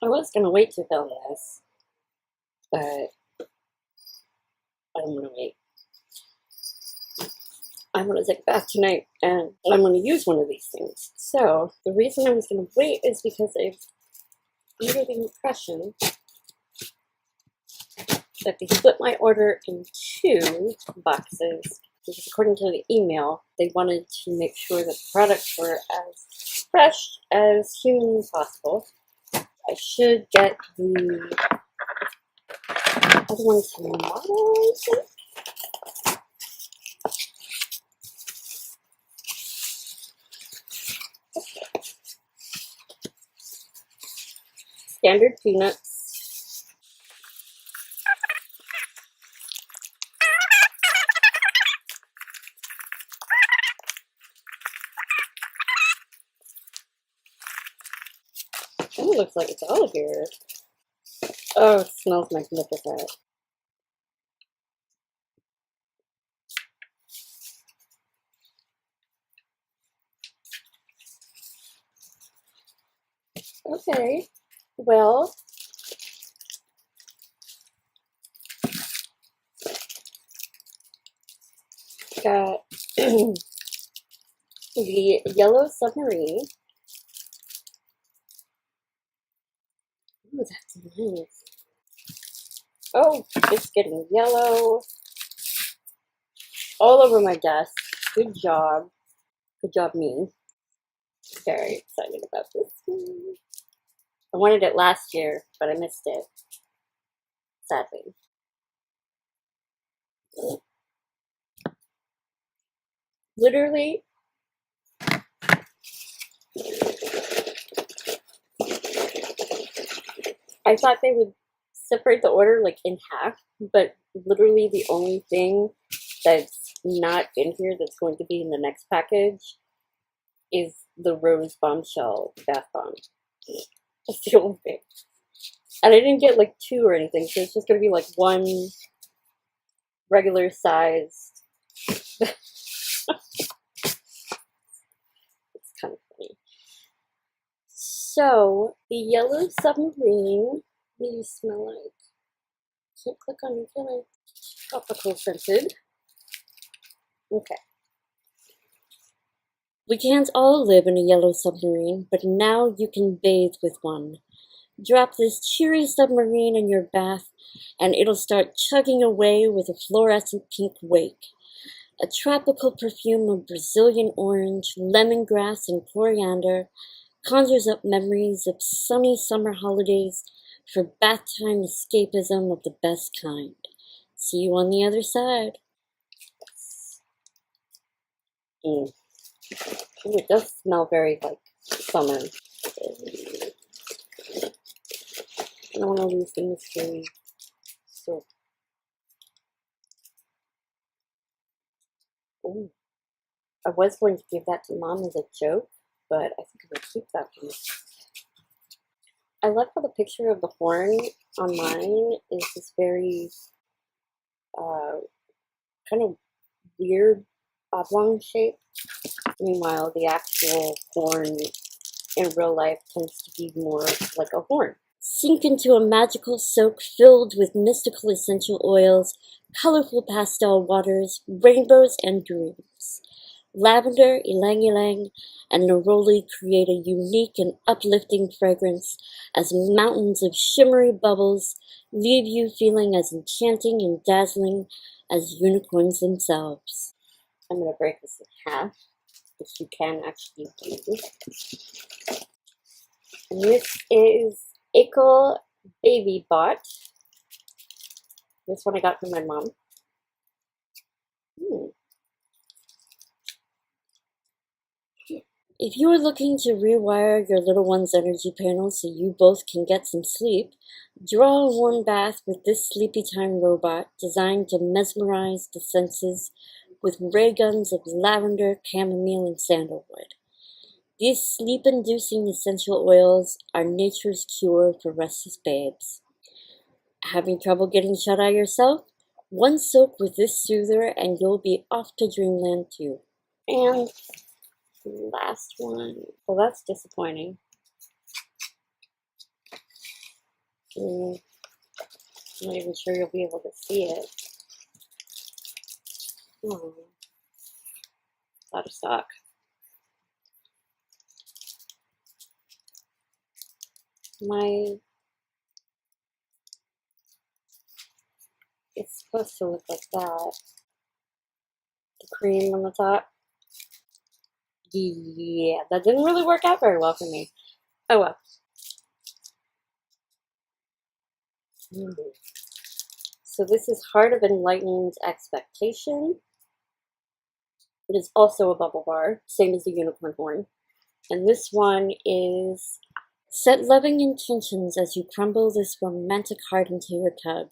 I was gonna wait to film this, but I don't want to wait. I want to take a bath tonight, and I'm going to use one of these things. So the reason I was going to wait is because I'm under the impression that they split my order in 2 boxes, because according to the email, they wanted to make sure that the products were as fresh as humanly possible. I should get the other one tomorrow, I think. Standard peanuts. It looks like it's all here. Oh, it smells magnificent. Okay, well, got the yellow submarine. Ooh, that's nice. Oh, it's getting yellow all over my desk. Good job. Good job, me. Very excited about this one. I wanted it last year, but I missed it. Sadly. Literally, I thought they would separate the order like in half, but literally the only thing that's not in here that's going to be in the next package is the Rose Bombshell Bath Bomb. That's the only thing. And I didn't get like 2 or anything, so it's just gonna be like 1 regular sized. It's kind of funny. So, the yellow submarine, what do you smell like? Can't click on it, can I? Tropical scented. Okay. We can't all live in a yellow submarine, but now you can bathe with one. Drop this cheery submarine in your bath, and it'll start chugging away with a fluorescent pink wake. A tropical perfume of Brazilian orange, lemongrass, and coriander conjures up memories of sunny summer holidays for bath time escapism of the best kind. See you on the other side. Ooh, it does smell very like summer. I don't want to lose the mystery. So, ooh. I was going to give that to Mom as a joke, but I think I'm going to keep that one. I love how the picture of the horn on mine is this very kind of weird oblong shape. Meanwhile, the actual horn in real life tends to be more like a horn. Sink into a magical soak filled with mystical essential oils, colorful pastel waters, rainbows, and dreams. Lavender, ylang-ylang, and neroli create a unique and uplifting fragrance as mountains of shimmery bubbles leave you feeling as enchanting and dazzling as unicorns themselves. I'm going to break this in half, which you can actually do. And this is Akel Baby Bot. This one I got from my mom. If you are looking to rewire your little one's energy panel so you both can get some sleep, draw a warm bath with this Sleepy Time robot designed to mesmerize the senses with ray guns of lavender, chamomile, and sandalwood. These sleep-inducing essential oils are nature's cure for restless babes. Having trouble getting shut-eye yourself? One soak with this soother and you'll be off to dreamland too. And last one. Well, that's disappointing. I'm not even sure you'll be able to see it. Oh, out of stock. It's supposed to look like that. The cream on the top. Yeah, that didn't really work out very well for me. Oh well. So this is Heart of Enlightened Expectation. It is also a bubble bar, same as the unicorn horn. And this one is set loving intentions as you crumble this romantic heart into your tub.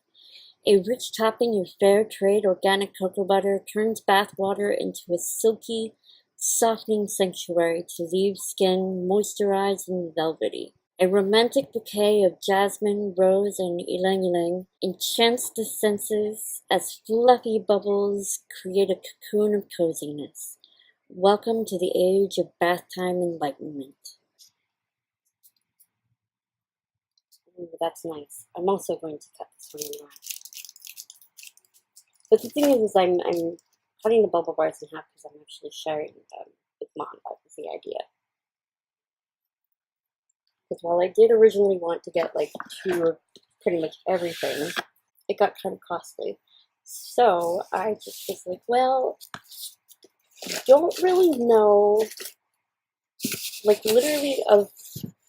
A rich topping of fair trade organic cocoa butter turns bath water into a silky, softening sanctuary to leave skin moisturized and velvety. A romantic bouquet of jasmine, rose, and ylang-ylang enchants the senses as fluffy bubbles create a cocoon of coziness. Welcome to the age of bath time enlightenment. Ooh, that's nice. I'm also going to cut this one in half. But the thing is I'm cutting the bubble bars in half because I'm actually sharing them with Mom. That was the idea. Because while I did originally want to get like 2 of pretty much everything, it got kind of costly. So I just was like, well, I don't really know. Like literally,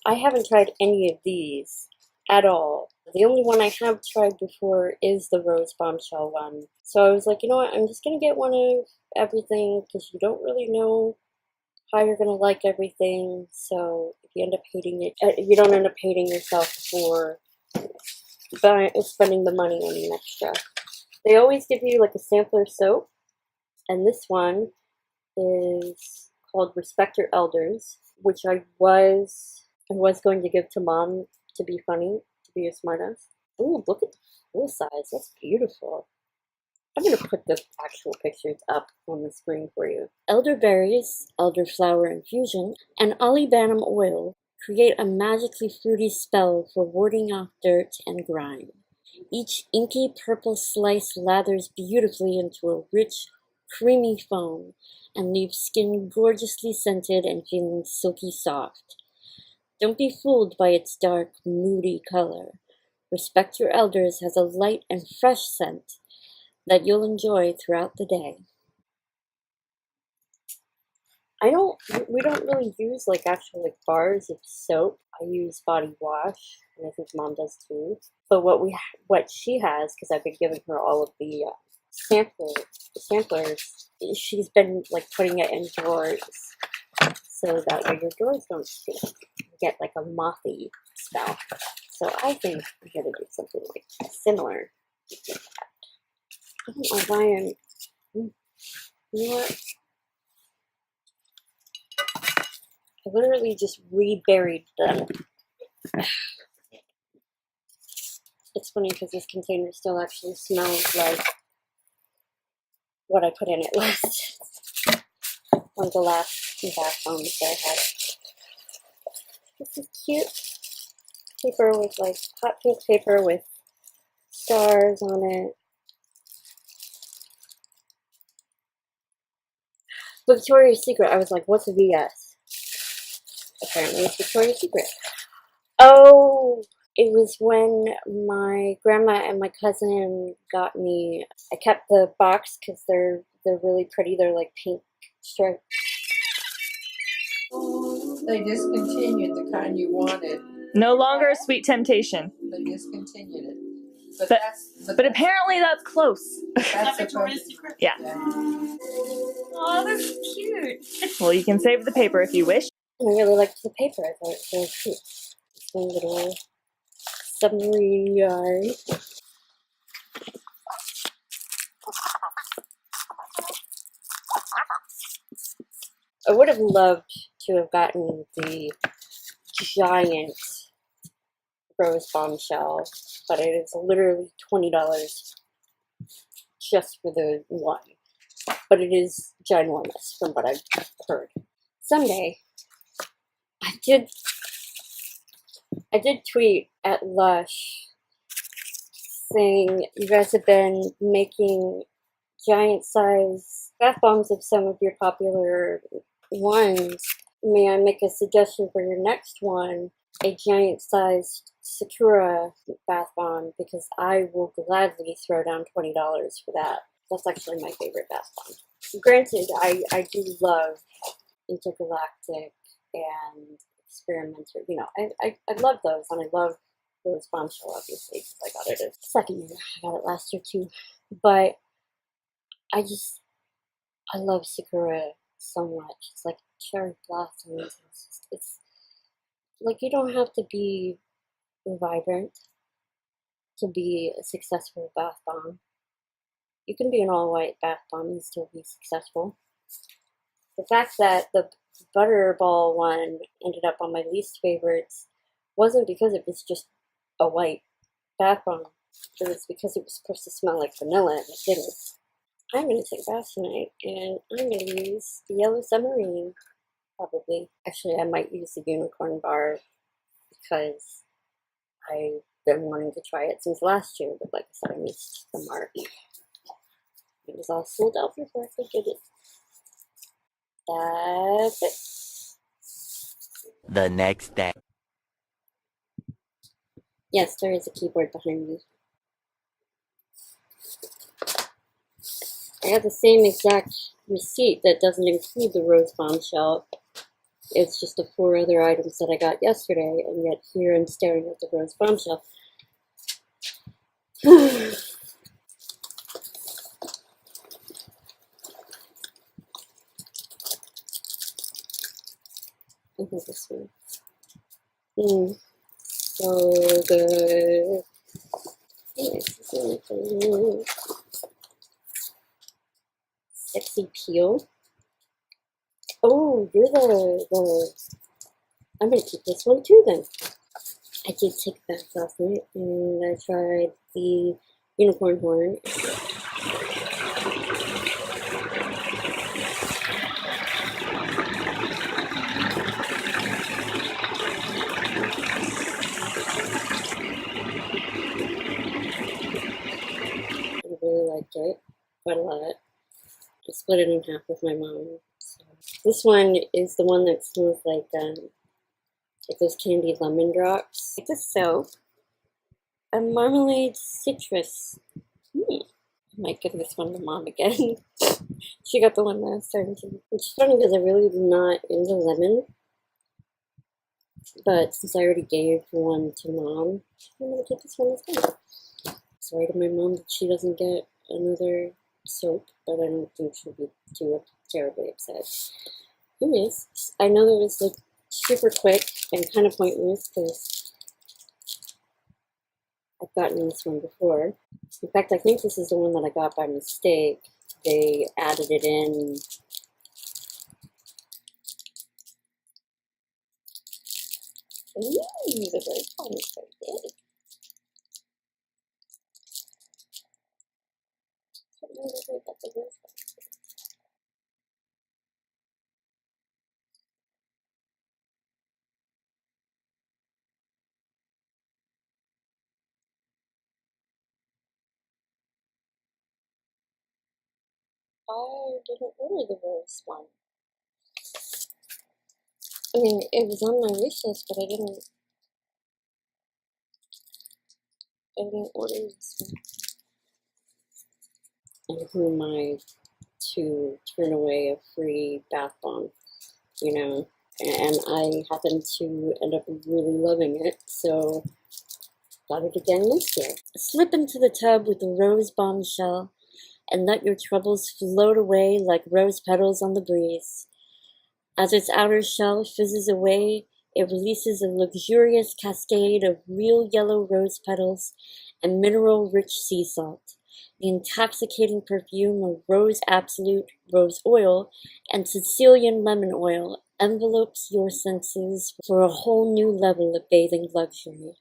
I haven't tried any of these at all. The only one I have tried before is the Rose Bombshell one. So I was like, you know what, I'm just going to get one of everything because you don't really know how you're going to like everything. So if you end up hating it, you don't end up hating yourself for spending the money on an extra. They always give you like a sampler soap. And this one is called Respect Your Elders, which I was going to give to Mom to be funny, to be a smartass. Ooh, look at the full size. That's beautiful. I'm going to put the actual pictures up on the screen for you. Elderberries, elderflower infusion, and olibanum oil create a magically fruity spell for warding off dirt and grime. Each inky purple slice lathers beautifully into a rich, creamy foam and leaves skin gorgeously scented and feeling silky soft. Don't be fooled by its dark, moody color. Respect Your Elders has a light and fresh scent that you'll enjoy throughout the day. We don't really use like actual like bars of soap. I use body wash, and I think Mom does too. But what she has, because I've been giving her all of the samplers, she's been like putting it in drawers, so that way your drawers don't stink. You get like a mothy smell. So I think I'm gonna do something like similar. I don't know why you know what? I literally just reburied them. It's funny because this container still actually smells like what I put in it last. One of the last 2 bath bombs that I had. This is cute paper with like hot pink paper with stars on it. Victoria's Secret. I was like, what's a VS? Apparently it's Victoria's Secret. Oh, it was when my grandma and my cousin got me. I kept the box because they're really pretty. They're like pink striped. They discontinued the kind you wanted. No longer a Sweet Temptation. They discontinued it. But apparently that's close. That's Victoria's Secret? Yeah. Oh, that's cute. Well, you can save the paper if you wish. I really liked the paper. I thought it was really cute. It's one little submarine yard. I would have loved to have gotten the giant Rose Bombshell, but it is literally $20 just for the one. But it is ginormous from what I've heard. Someday, I did tweet at Lush thing, you guys have been making giant size bath bombs of some of your popular ones. May I make a suggestion for your next one? A giant sized Sakura bath bomb, because I will gladly throw down $20 for that. That's actually my favorite bath bomb. Granted, I do love intergalactic and experimental. You know, I love those, and I love Rose Bombshell, obviously, because I got it a second year. I got it last year too. But I love Sakura so much. It's like cherry blossoms. It's like, you don't have to be vibrant to be a successful bath bomb. You can be an all-white bath bomb and still be successful. The fact that the Butterball one ended up on my least favorites wasn't because it was just a white bath bomb. It was because it was supposed to smell like vanilla, and it didn't. I'm going to take a bath tonight, and I'm going to use the Yellow Submarine, probably. Actually, I might use the Unicorn Bar, because I've been wanting to try it since last year, but like I said, I missed the mark. It was all sold out before I could get it. That's it. The next day. Yes, there is a keyboard behind me. I have the same exact receipt that doesn't include the Rose Bombshell. It's just the 4 other items that I got yesterday, and yet here I'm staring at the Rose Bombshell. I think this one. So good. Sexy peel. Oh, you're the. I'm gonna keep this one too then. I did take that last night, and I tried the unicorn horn. I really liked it, quite a lot. I split it in half with my mom. So. This one is the one that smells like those candied lemon drops. It's a soap. A marmalade citrus. I might give this one to mom again. She got the one last time too. It's funny because I really am not into lemon. But since I already gave one to mom, I'm gonna take this one as well. Sorry to my mom that she doesn't get another soap, but I don't think she'll be too terribly upset. Anyways, I know that was like super quick and kind of pointless because I've gotten this one before. In fact, I think this is the one that I got by mistake. They added it in. Ooh, the rose one is so good. I don't know where I got the rose one. I didn't order the rose one. I mean, it was on my wish list, but I didn't order this one. And who am I to turn away a free bath bomb, you know? And I happen to end up really loving it, so got it again this year. Slip into the tub with the Rose Bombshell and let your troubles float away like rose petals on the breeze. As its outer shell fizzes away, it releases a luxurious cascade of real yellow rose petals and mineral-rich sea salt. The intoxicating perfume of rose absolute, rose oil, and Sicilian lemon oil envelopes your senses for a whole new level of bathing luxury.